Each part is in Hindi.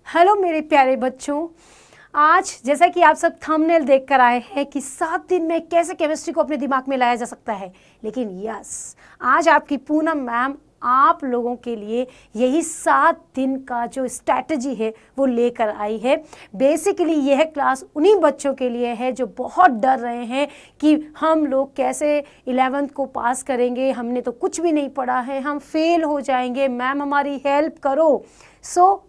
हेलो मेरे प्यारे बच्चों। आज जैसा कि आप सब थंबनेल देख कर आए हैं कि 7 दिन में कैसे केमिस्ट्री को अपने दिमाग में लाया जा सकता है, लेकिन यस, आज आपकी पूनम मैम आप लोगों के लिए यही 7 दिन का जो स्ट्रैटेजी है वो लेकर आई है। बेसिकली यह क्लास उन्हीं बच्चों के लिए है जो बहुत डर रहे हैं कि हम लोग कैसे 11th को पास करेंगे, हमने तो कुछ भी नहीं पढ़ा है, हम फेल हो जाएंगे, मैम हमारी हेल्प करो।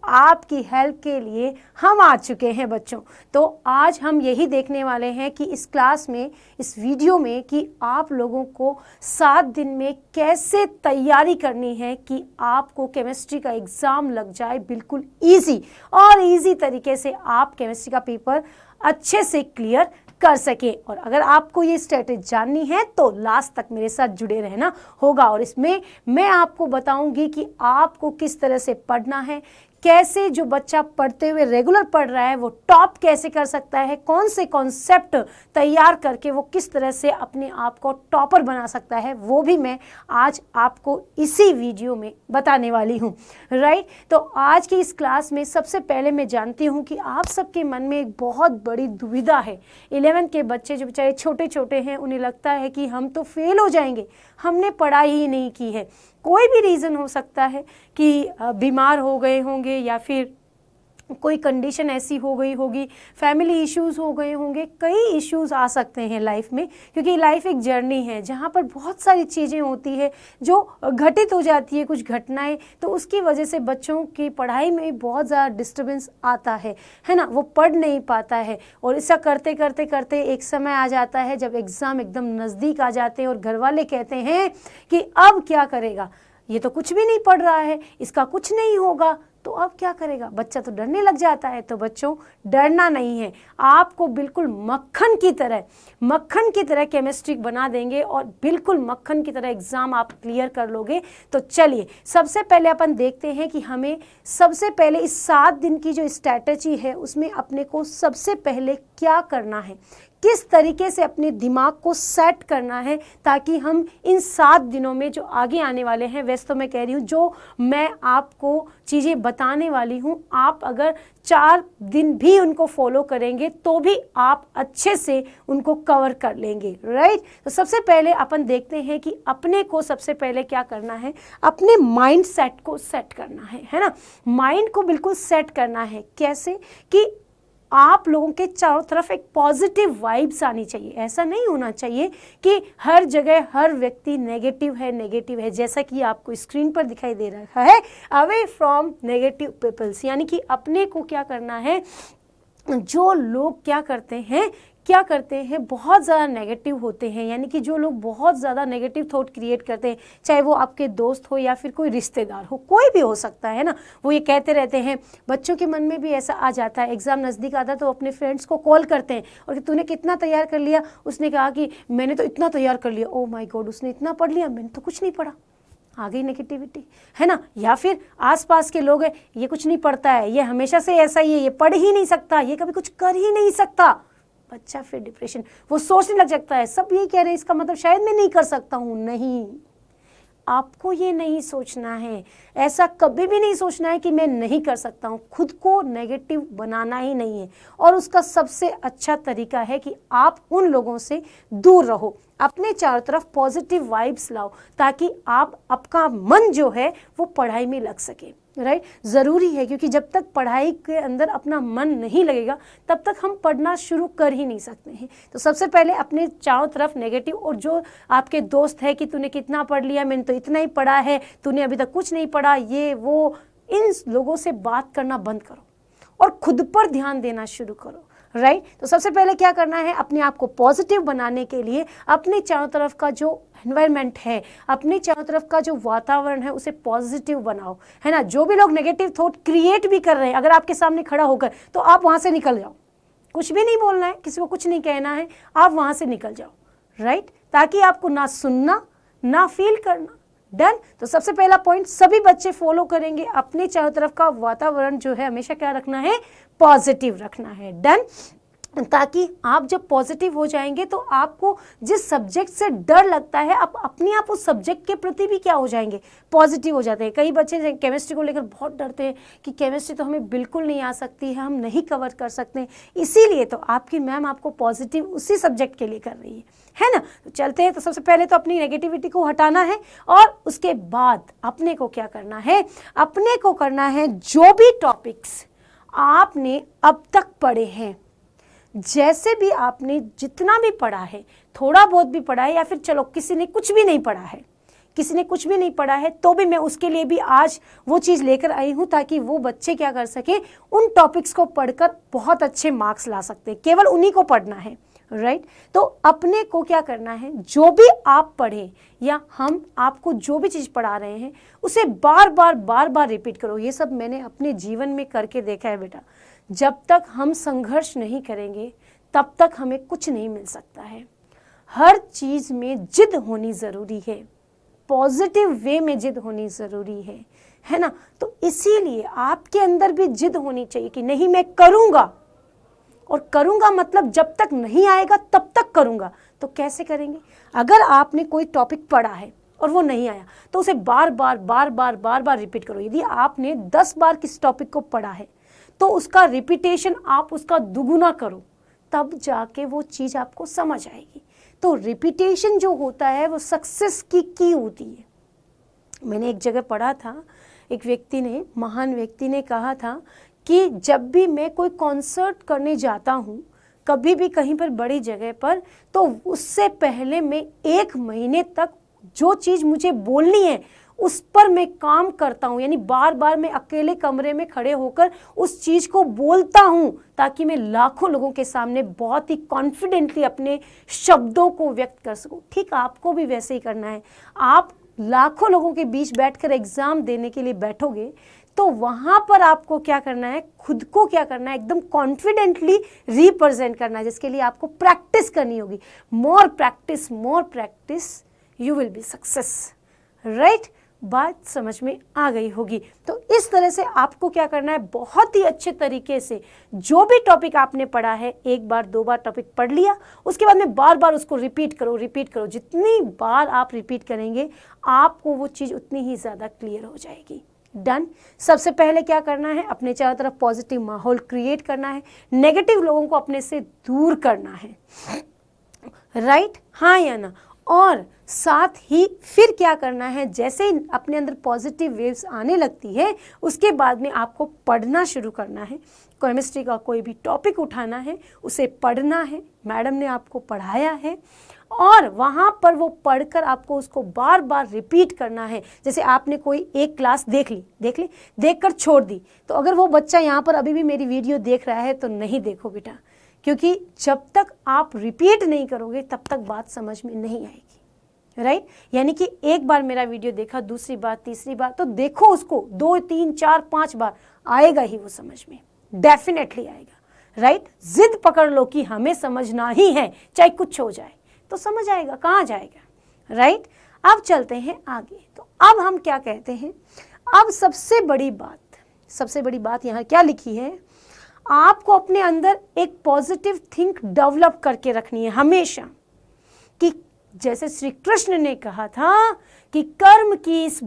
आपकी हेल्प के लिए हम आ चुके हैं बच्चों। तो आज हम यही देखने वाले हैं कि इस क्लास में, इस वीडियो में, कि आप लोगों को 7 दिन में कैसे तैयारी करनी है कि आपको केमिस्ट्री का एग्ज़ाम लग जाए बिल्कुल इजी, और इजी तरीके से आप केमिस्ट्री का पेपर अच्छे से क्लियर कर सके। और अगर आपको ये स्ट्रेटेजी जाननी है तो लास्ट तक मेरे साथ जुड़े रहना होगा, और इसमें मैं आपको बताऊंगी कि आपको किस तरह से पढ़ना है, कैसे जो बच्चा पढ़ते हुए रेगुलर पढ़ रहा है वो टॉप कैसे कर सकता है, कौन से कॉन्सेप्ट तैयार करके वो किस तरह से अपने आप को टॉपर बना सकता है, वो भी मैं आज आपको इसी वीडियो में बताने वाली हूँ। राइट, तो आज की इस क्लास में सबसे पहले मैं जानती हूँ कि आप सबके मन में एक बहुत बड़ी दुविधा है। 11th के बच्चे जो बेचारे छोटे छोटे हैं, उन्हें लगता है कि हम तो फेल हो जाएंगे, हमने पढ़ाई ही नहीं की है। कोई भी रीज़न हो सकता है कि बीमार हो गए होंगे, या फिर कोई कंडीशन ऐसी हो गई होगी, फैमिली इश्यूज़ हो गए होंगे, कई इश्यूज़ आ सकते हैं लाइफ में, क्योंकि लाइफ एक जर्नी है जहाँ पर बहुत सारी चीज़ें होती है जो घटित हो जाती है, कुछ घटनाएं, तो उसकी वजह से बच्चों की पढ़ाई में बहुत ज़्यादा डिस्टर्बेंस आता है ना, वो पढ़ नहीं पाता है। और ऐसा करते करते करते एक समय आ जाता है जब एग्ज़ाम एकदम नज़दीक आ जाते हैं और घर वाले कहते हैं कि अब क्या करेगा, ये तो कुछ भी नहीं पढ़ रहा है, इसका कुछ नहीं होगा, तो अब क्या करेगा, बच्चा तो डरने लग जाता है। तो बच्चों, डरना नहीं है, आपको बिल्कुल मक्खन की तरह केमिस्ट्री बना देंगे और बिल्कुल मक्खन की तरह एग्ज़ाम आप क्लियर कर लोगे। तो चलिए सबसे पहले अपन देखते हैं कि हमें सबसे पहले इस 7 दिन की जो स्ट्रैटेजी है उसमें अपने को सबसे पहले क्या करना है, किस तरीके से अपने दिमाग को सेट करना है, ताकि हम इन 7 दिनों में जो आगे आने वाले हैं, वैसे तो मैं कह रही हूँ जो मैं आपको चीज़ें बताने वाली हूँ, आप अगर 4 दिन भी उनको फॉलो करेंगे तो भी आप अच्छे से उनको कवर कर लेंगे। राइट, तो सबसे पहले अपन देखते हैं कि अपने को सबसे पहले क्या करना है, अपने माइंड सेट को सेट करना है ना। माइंड को बिल्कुल सेट करना है, कैसे कि आप लोगों के चारों तरफ एक पॉजिटिव वाइब्स आनी चाहिए। ऐसा नहीं होना चाहिए कि हर जगह हर व्यक्ति नेगेटिव है, जैसा कि आपको स्क्रीन पर दिखाई दे रहा है, अवे फ्रॉम नेगेटिव पीपल्स। यानी कि अपने को क्या करना है, जो लोग क्या करते हैं बहुत ज़्यादा नेगेटिव होते हैं, यानी कि जो लोग बहुत ज़्यादा नेगेटिव थॉट क्रिएट करते हैं, चाहे वो आपके दोस्त हो या फिर कोई रिश्तेदार हो, कोई भी हो सकता है ना, वो ये कहते रहते हैं। बच्चों के मन में भी ऐसा आ जाता है, एग्ज़ाम नज़दीक आता है तो अपने फ्रेंड्स को कॉल करते हैं और कि तूने कितना तैयार कर लिया, उसने कहा कि मैंने तो इतना तैयार कर लिया, ओ माई गॉड उसने इतना पढ़ लिया, मैंने तो कुछ नहीं पढ़ा, आ गई नेगेटिविटी, है ना। या फिर आसपास के लोग हैं, ये कुछ नहीं पढ़ता है, ये हमेशा से ऐसा ही है, ये पढ़ ही नहीं सकता, ये कभी कुछ कर ही नहीं सकता। बच्चा फिर डिप्रेशन, वो सोचने लग जाता है, सब यही कह रहे हैं, इसका मतलब शायद मैं नहीं कर सकता हूँ। नहीं, आपको ये नहीं सोचना है, ऐसा कभी भी नहीं सोचना है कि मैं नहीं कर सकता हूँ। खुद को नेगेटिव बनाना ही नहीं है, और उसका सबसे अच्छा तरीका है कि आप उन लोगों से दूर रहो, अपने चारों तरफ पॉजिटिव वाइब्स लाओ, ताकि आपका मन जो है वो पढ़ाई में लग सके। राइट, ज़रूरी है, क्योंकि जब तक पढ़ाई के अंदर अपना मन नहीं लगेगा तब तक हम पढ़ना शुरू कर ही नहीं सकते हैं। तो सबसे पहले अपने चारों तरफ नेगेटिव, और जो आपके दोस्त है कि तूने कितना पढ़ लिया, मैंने तो इतना ही पढ़ा है, तूने अभी तक कुछ नहीं पढ़ा, ये वो, इन लोगों से बात करना बंद करो और खुद पर ध्यान देना शुरू करो। राइट, तो सबसे पहले क्या करना है, अपने आप को पॉजिटिव बनाने के लिए अपने चारों तरफ का जो एनवायरनमेंट है, अपने चारों तरफ का जो वातावरण है, उसे पॉजिटिव बनाओ, है ना। जो भी लोग नेगेटिव थॉट क्रिएट भी कर रहे हैं, अगर आपके सामने खड़ा होकर, तो आप वहाँ से निकल जाओ, कुछ भी नहीं बोलना है, किसी को कुछ नहीं कहना है, आप वहाँ से निकल जाओ। राइट, ताकि आपको ना सुनना ना फील करना। डन। तो सबसे पहला पॉइंट सभी बच्चे फॉलो करेंगे, अपने चारों तरफ का वातावरण जो है हमेशा क्या रखना है, पॉजिटिव रखना है। डन। ताकि आप जब पॉजिटिव हो जाएंगे तो आपको जिस सब्जेक्ट से डर लगता है आप अपने आप उस सब्जेक्ट के प्रति भी क्या हो जाएंगे, पॉजिटिव हो जाते हैं। कई बच्चे केमिस्ट्री को लेकर बहुत डरते हैं कि केमिस्ट्री तो हमें बिल्कुल नहीं आ सकती है, हम नहीं कवर कर सकते, इसीलिए तो आपकी मैम आपको पॉजिटिव उसी सब्जेक्ट के लिए कर रही है ना। तो चलते हैं, तो सबसे पहले तो अपनी नेगेटिविटी को हटाना है और उसके बाद अपने को क्या करना है, अपने को करना है जो भी टॉपिक्स आपने अब तक पढ़े हैं, जैसे भी आपने जितना भी पढ़ा है, थोड़ा बहुत भी पढ़ा है या फिर चलो किसी ने कुछ भी नहीं पढ़ा है, किसी ने कुछ भी नहीं पढ़ा है तो भी मैं उसके लिए भी आज वो चीज़ लेकर आई हूँ ताकि वो बच्चे क्या कर सके, उन टॉपिक्स को पढ़कर बहुत अच्छे मार्क्स ला सकते हैं। केवल उन्हीं को पढ़ना है, राइट। तो अपने को क्या करना है, जो भी आप पढ़े या हम आपको जो भी चीज़ पढ़ा रहे हैं उसे बार बार रिपीट करो। ये सब मैंने अपने जीवन में करके देखा है बेटा। जब तक हम संघर्ष नहीं करेंगे तब तक हमें कुछ नहीं मिल सकता है। हर चीज़ में जिद होनी ज़रूरी है, पॉजिटिव वे में जिद होनी ज़रूरी है ना। तो इसीलिए आपके अंदर भी जिद होनी चाहिए कि नहीं मैं करूँगा, और करूँगा मतलब जब तक नहीं आएगा तब तक करूँगा। तो कैसे करेंगे, अगर आपने कोई टॉपिक पढ़ा है और वो नहीं आया तो उसे बार बार रिपीट करो। यदि आपने 10 बार किस टॉपिक को पढ़ा है तो उसका रिपीटेशन आप उसका दुगुना करो, तब जाके वो चीज़ आपको समझ आएगी। तो रिपीटेशन जो होता है वो सक्सेस की होती है। मैंने एक जगह पढ़ा था, एक व्यक्ति ने, महान व्यक्ति ने कहा था कि जब भी मैं कोई कॉन्सर्ट करने जाता हूँ, कभी भी कहीं पर बड़ी जगह पर, तो उससे पहले मैं 1 महीने तक जो चीज़ मुझे बोलनी है उस पर मैं काम करता हूँ। यानी बार बार मैं अकेले कमरे में खड़े होकर उस चीज़ को बोलता हूँ ताकि मैं लाखों लोगों के सामने बहुत ही कॉन्फिडेंटली अपने शब्दों को व्यक्त कर सकूँ। ठीक आपको भी वैसे ही करना है। आप लाखों लोगों के बीच बैठकर एग्ज़ाम देने के लिए बैठोगे तो वहाँ पर आपको क्या करना है, खुद को क्या करना है, एकदम कॉन्फिडेंटली रिप्रेजेंट करना है, जिसके लिए आपको प्रैक्टिस करनी होगी। More practice you will be success, right. बात समझ में आ गई होगी। तो इस तरह से आपको क्या करना है, बहुत ही अच्छे तरीके से जो भी टॉपिक आपने पढ़ा है, 1 बार 2 बार टॉपिक पढ़ लिया, उसके बाद में बार बार उसको रिपीट करो। जितनी बार आप रिपीट करेंगे आपको वो चीज़ उतनी ही ज़्यादा क्लियर हो जाएगी। डन। सबसे पहले क्या करना है, अपने चारों तरफ पॉजिटिव माहौल क्रिएट करना है, नेगेटिव लोगों को अपने से दूर करना है, राइट, हाँ या ना। और साथ ही फिर क्या करना है, जैसे ही अपने अंदर पॉजिटिव वेव्स आने लगती है उसके बाद में आपको पढ़ना शुरू करना है। केमिस्ट्री का कोई भी टॉपिक उठाना है, उसे पढ़ना है, मैडम ने आपको पढ़ाया है और वहाँ पर वो पढ़कर आपको उसको बार बार रिपीट करना है। जैसे आपने कोई एक क्लास देख ली, देखकर छोड़ दी, तो अगर वो बच्चा यहाँ पर अभी भी मेरी वीडियो देख रहा है तो नहीं देखो बेटा, क्योंकि जब तक आप रिपीट नहीं करोगे तब तक बात समझ में नहीं आएगी, राइट। यानी कि एक बार मेरा वीडियो देखा, दूसरी बार, तीसरी बार, तो देखो उसको 2, 3, 4, 5 बार, आएगा ही वो समझ में, डेफिनेटली आएगा, राइट। जिद पकड़ लो कि हमें समझना ही है, चाहे कुछ हो जाए, तो समझ आएगा, कहाँ जाएगा, राइट। अब चलते हैं आगे। तो अब हम क्या कहते हैं, अब सबसे बड़ी बात यहाँ क्या लिखी है, आपको अपने अंदर एक पॉजिटिव थिंक डेवलप करके रखनी है हमेशा, कि जैसे श्री कृष्ण ने कहा था कि कर्म की इस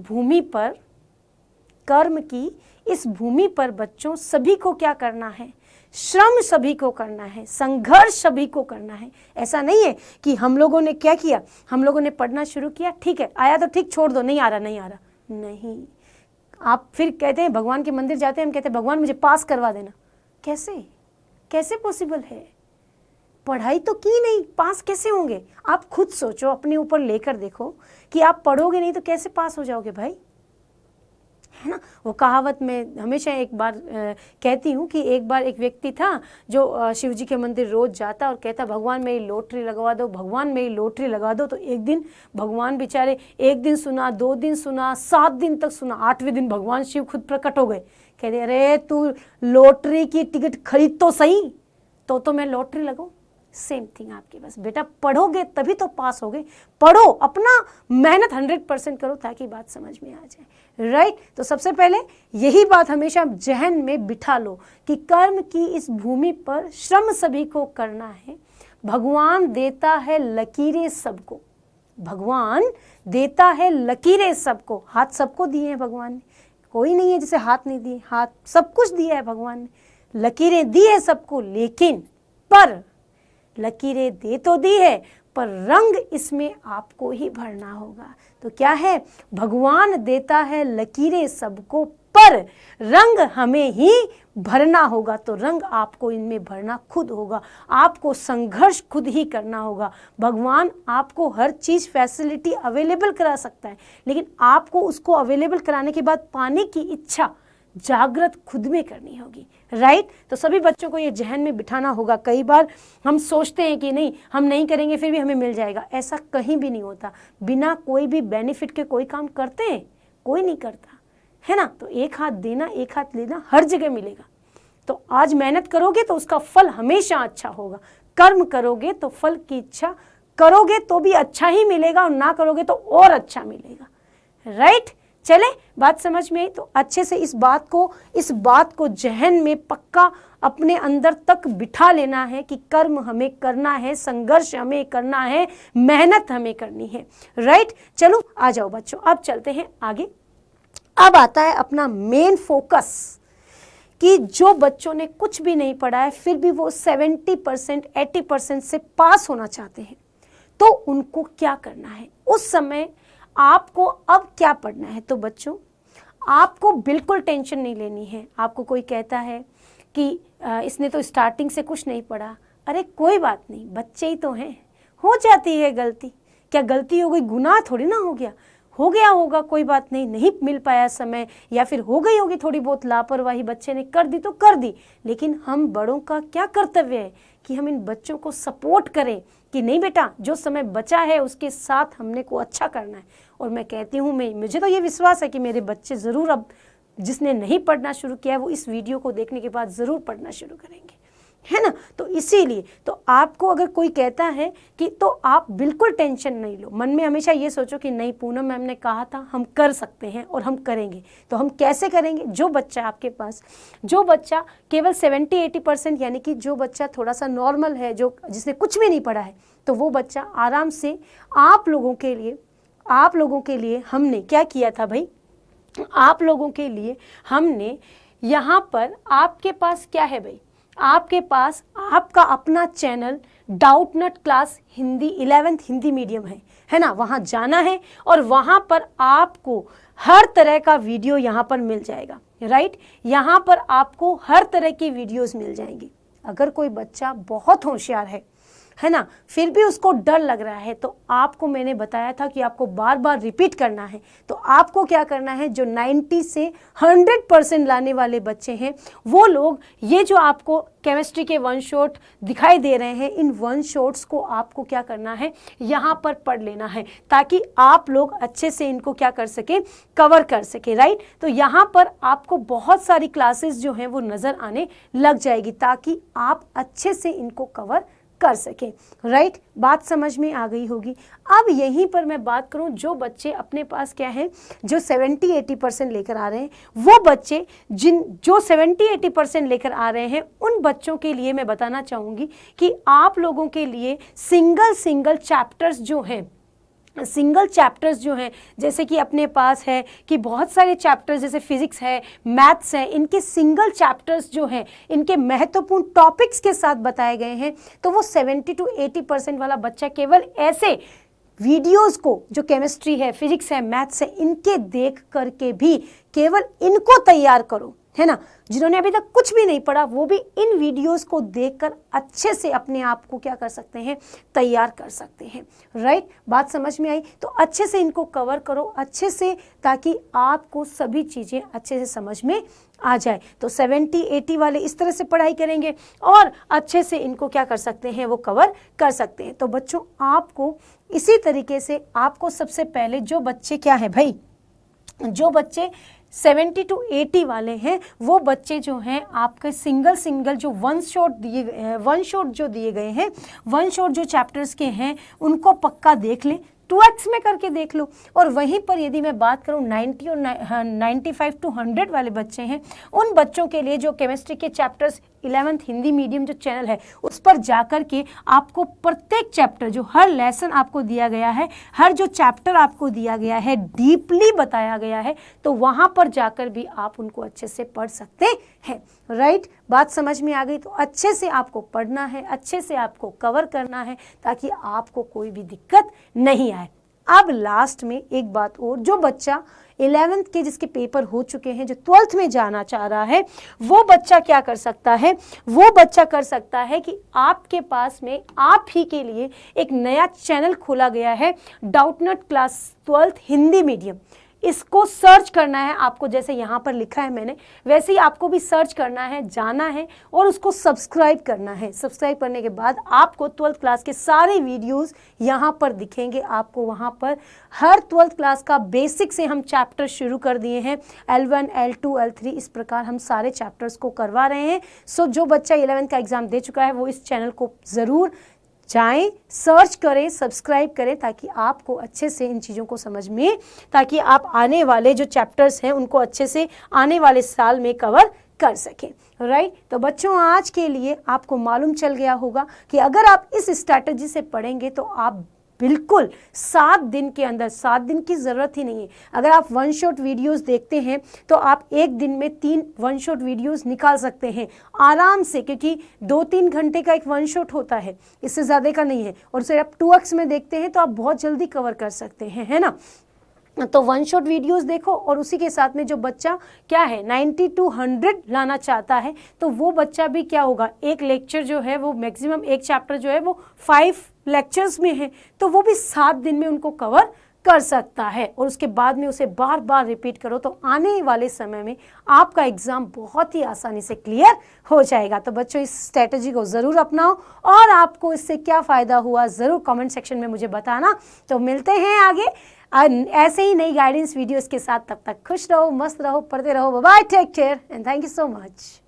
भूमि पर बच्चों सभी को क्या करना है, श्रम सभी को करना है, संघर्ष सभी को करना है। ऐसा नहीं है कि हम लोगों ने क्या किया, हम लोगों ने पढ़ना शुरू किया, ठीक है, आया तो ठीक, छोड़ दो, नहीं आ रहा, नहीं। आप फिर कहते हैं भगवान के मंदिर जाते हैं, हम कहते हैं भगवान मुझे पास करवा देना। कैसे पॉसिबल है, पढ़ाई तो की नहीं, पास कैसे होंगे? आप खुद सोचो, अपने ऊपर लेकर देखो कि आप पढ़ोगे नहीं तो कैसे पास हो जाओगे भाई, है ना। वो कहावत में हमेशा एक बार कहती हूँ कि एक बार एक व्यक्ति था जो शिव जी के मंदिर रोज जाता और कहता भगवान मेरी लॉटरी लगवा दो, भगवान मेरी लॉटरी लगा दो। तो एक दिन भगवान बेचारे, एक दिन सुना, 2 दिन सुना, 7 दिन तक सुना, 8वें दिन भगवान शिव खुद प्रकट हो गए। कहते अरे तू लॉटरी की टिकट खरीद तो सही, तो मैं लॉटरी लगाऊं। सेम थिंग आपके पास, बेटा पढ़ोगे तभी तो पास होगे। पढ़ो, अपना मेहनत 100% करो ताकि बात समझ में आ जाए। राइट। तो सबसे पहले यही बात हमेशा जहन में बिठा लो कि कर्म की इस भूमि पर श्रम सभी को करना है। भगवान देता है लकीरें सबको, भगवान देता है लकीरें सबको। हाथ सबको दिए हैं भगवान ने, कोई नहीं है जिसे हाथ नहीं दिए, हाथ सब कुछ दिया है भगवान ने, लकीरें दी है सबको। लेकिन पर लकीरें दे तो दी है, पर रंग इसमें आपको ही भरना होगा। तो क्या है, भगवान देता है लकीरें सबको, पर रंग हमें ही भरना होगा। तो रंग आपको इनमें भरना खुद होगा, आपको संघर्ष खुद ही करना होगा। भगवान आपको हर चीज़ फैसिलिटी अवेलेबल करा सकता है, लेकिन आपको उसको अवेलेबल कराने के बाद पाने की इच्छा जागृत खुद में करनी होगी, राइट। तो सभी बच्चों को ये जहन में बिठाना होगा। कई बार हम सोचते हैं कि नहीं हम नहीं करेंगे फिर भी हमें मिल जाएगा, ऐसा कहीं भी नहीं होता। बिना कोई भी बेनिफिट के कोई काम करते हैं, कोई नहीं करता है ना। तो एक हाथ देना एक हाथ लेना हर जगह मिलेगा। तो आज मेहनत करोगे तो उसका फल हमेशा अच्छा होगा, कर्म करोगे तो फल की इच्छा करोगे तो भी अच्छा ही मिलेगा, और ना करोगे तो और अच्छा मिलेगा, राइट। चले बात समझ में आई। तो अच्छे से इस बात को जहन में पक्का अपने अंदर तक बिठा लेना है कि कर्म हमें करना है, संघर्ष हमें करना है, मेहनत हमें करनी है, राइट। चलो आ जाओ बच्चों, अब चलते हैं आगे। अब आता है अपना मेन फोकस कि जो बच्चों ने कुछ भी नहीं पढ़ा है फिर भी वो 70% 80% से पास होना चाहते हैं, तो उनको क्या करना है उस समय आपको अब क्या पढ़ना है। तो बच्चों आपको बिल्कुल टेंशन नहीं लेनी है। आपको कोई कहता है कि इसने तो स्टार्टिंग से कुछ नहीं पढ़ा, अरे कोई बात नहीं, बच्चे ही तो हैं, हो जाती है गलती। क्या गलती हो गई, गुनाह थोड़ी ना हो गया होगा, कोई बात नहीं, नहीं मिल पाया समय, या फिर हो गई होगी थोड़ी बहुत लापरवाही, बच्चे ने कर दी तो कर दी। लेकिन हम बड़ों का क्या कर्तव्य है कि हम इन बच्चों को सपोर्ट करें कि नहीं बेटा, जो समय बचा है उसके साथ हमने को अच्छा करना है। और मैं कहती हूँ, मुझे तो ये विश्वास है कि मेरे बच्चे ज़रूर, अब जिसने नहीं पढ़ना शुरू किया है वो इस वीडियो को देखने के बाद ज़रूर पढ़ना शुरू करेंगे, है ना। तो इसीलिए तो आपको अगर कोई कहता है कि तो आप बिल्कुल टेंशन नहीं लो, मन में हमेशा ये सोचो कि नहीं, पूनम मैम ने कहा था हम कर सकते हैं और हम करेंगे। तो हम कैसे करेंगे, जो बच्चा आपके पास, जो बच्चा केवल 70-80% यानी कि जो बच्चा थोड़ा सा नॉर्मल है, जो जिसने कुछ भी नहीं पढ़ा है, तो वो बच्चा आराम से आप लोगों के लिए हमने क्या किया था भाई, आप लोगों के लिए हमने यहाँ पर आपके पास क्या है भाई, आपके पास आपका अपना channel Doubtnut class Hindi 11th Hindi medium है ना। वहाँ जाना है और वहाँ पर आपको हर तरह का वीडियो यहाँ पर मिल जाएगा, राइट। यहाँ पर आपको हर तरह की वीडियोस मिल जाएंगी। अगर कोई बच्चा बहुत होशियार है ना, फिर भी उसको डर लग रहा है, तो आपको मैंने बताया था कि आपको बार बार रिपीट करना है। तो आपको क्या करना है, जो 90 से 100% लाने वाले बच्चे हैं वो लोग, ये जो आपको केमिस्ट्री के 1 शॉट दिखाई दे रहे हैं, इन 1 शॉट्स को आपको क्या करना है, यहाँ पर पढ़ लेना है, ताकि आप लोग अच्छे से इनको क्या कर सके, कवर कर सके, राइट। तो यहाँ पर आपको बहुत सारी क्लासेस जो हैं वो नज़र आने लग जाएगी, ताकि आप अच्छे से इनको कवर कर सके, राइट। बात समझ में आ गई होगी। अब यहीं पर मैं बात करूं, जो बच्चे अपने पास क्या है, जो 70-80% लेकर आ रहे हैं, वो बच्चे जो 70-80% लेकर आ रहे हैं, उन बच्चों के लिए मैं बताना चाहूँगी कि आप लोगों के लिए सिंगल चैप्टर्स जो हैं, जैसे कि अपने पास है कि बहुत सारे चैप्टर्स जैसे फिजिक्स है, मैथ्स है, इनके सिंगल चैप्टर्स जो हैं, इनके महत्वपूर्ण टॉपिक्स के साथ बताए गए हैं। तो वो 70-80% वाला बच्चा केवल ऐसे वीडियोस को, जो केमिस्ट्री है, फिजिक्स है, मैथ्स है, इनके देख करके भी केवल इनको तैयार करो, है ना। जिन्होंने अभी तक कुछ भी नहीं पढ़ा वो भी इन वीडियोस को देखकर अच्छे से अपने आप को क्या कर सकते हैं, तैयार कर सकते हैं, राइट। बात समझ में आई। तो अच्छे से इनको कवर करो अच्छे से, ताकि आपको सभी चीज़ें अच्छे से समझ में आ जाए। तो 70-80 वाले इस तरह से पढ़ाई करेंगे और अच्छे से इनको क्या कर सकते हैं, वो कवर कर सकते हैं। तो बच्चों आपको इसी तरीके से, आपको सबसे पहले जो बच्चे क्या है भाई, जो बच्चे 70-80 वाले हैं, वो बच्चे जो हैं आपके सिंगल जो 1 शॉट दिए गए हैं, 1 शॉट जो दिए गए हैं, 1 शॉट जो चैप्टर्स के हैं, उनको पक्का देख लें। 2x में करके देख लो। और वहीं पर यदि मैं बात करूं 90 और 95 to 100 वाले बच्चे हैं, उन बच्चों के लिए जो केमिस्ट्री के चैप्टर्स 11th हिंदी मीडियम जो चैनल है उस पर जाकर के आपको प्रत्येक चैप्टर, जो हर लेसन आपको दिया गया है, हर जो चैप्टर आपको दिया गया है, डीपली बताया गया है, तो वहां पर जाकर भी आप उनको अच्छे से पढ़ सकते हैं। राइट, बात समझ में आ गई? तो अच्छे से आपको पढ़ना है, अच्छे से आपको कवर करना है ताकि आपको कोई भी दिक्कत नहीं आए। अब लास्ट में एक बात और, जो बच्चा 11th के जिसके पेपर हो चुके हैं, जो 12th में जाना चाह रहा है, वो बच्चा क्या कर सकता है? वो बच्चा कर सकता है कि आपके पास में आप ही के लिए एक नया चैनल खोला गया है, Doubtnut class 12th Hindi medium. इसको सर्च करना है आपको, जैसे यहाँ पर लिखा है मैंने, वैसे ही आपको भी सर्च करना है, जाना है और उसको सब्सक्राइब करना है। सब्सक्राइब करने के बाद आपको 12th क्लास के सारे वीडियोस यहाँ पर दिखेंगे। आपको वहाँ पर हर 12th क्लास का बेसिक से हम चैप्टर शुरू कर दिए हैं, L1, L2, L3, इस प्रकार हम सारे चैप्टर्स को करवा रहे हैं। सो जो बच्चा 11th का एग्ज़ाम दे चुका है वो इस चैनल को ज़रूर जाएं, सर्च करें, सब्सक्राइब करें, ताकि आपको अच्छे से इन चीज़ों को समझ में, ताकि आप आने वाले जो चैप्टर्स हैं उनको अच्छे से आने वाले साल में कवर कर सकें। राइट, तो बच्चों आज के लिए आपको मालूम चल गया होगा कि अगर आप इस स्ट्रैटेजी से पढ़ेंगे तो आप बिल्कुल 7 दिन के अंदर, 7 दिन की ज़रूरत ही नहीं है। अगर आप 1 शॉट वीडियोस देखते हैं तो आप एक दिन में 3 1 शॉट वीडियोस निकाल सकते हैं आराम से, क्योंकि 2-3 घंटे का एक 1 शॉट होता है, इससे ज़्यादा का नहीं है। और उसे आप 2x में देखते हैं तो आप बहुत जल्दी कवर कर सकते हैं, है ना। तो 1 शॉट वीडियोस देखो, और उसी के साथ में जो बच्चा क्या है 90 to 100 लाना चाहता है, तो वो बच्चा भी क्या होगा, एक लेक्चर जो है वो मैक्सिमम, एक चैप्टर जो है वो 5 लेक्चर्स में है, तो वो भी 7 दिन में उनको कवर कर सकता है। और उसके बाद में उसे बार बार रिपीट करो तो आने वाले समय में आपका एग्ज़ाम बहुत ही आसानी से क्लियर हो जाएगा। तो बच्चों इस स्ट्रेटजी को ज़रूर अपनाओ, और आपको इससे क्या फ़ायदा हुआ ज़रूर कमेंट सेक्शन में मुझे बताना। तो मिलते हैं आगे ऐसे ही नई गाइडेंस वीडियोस के साथ। तब तक खुश रहो, मस्त रहो, पढ़ते रहो। Bye bye, take care and thank you so much.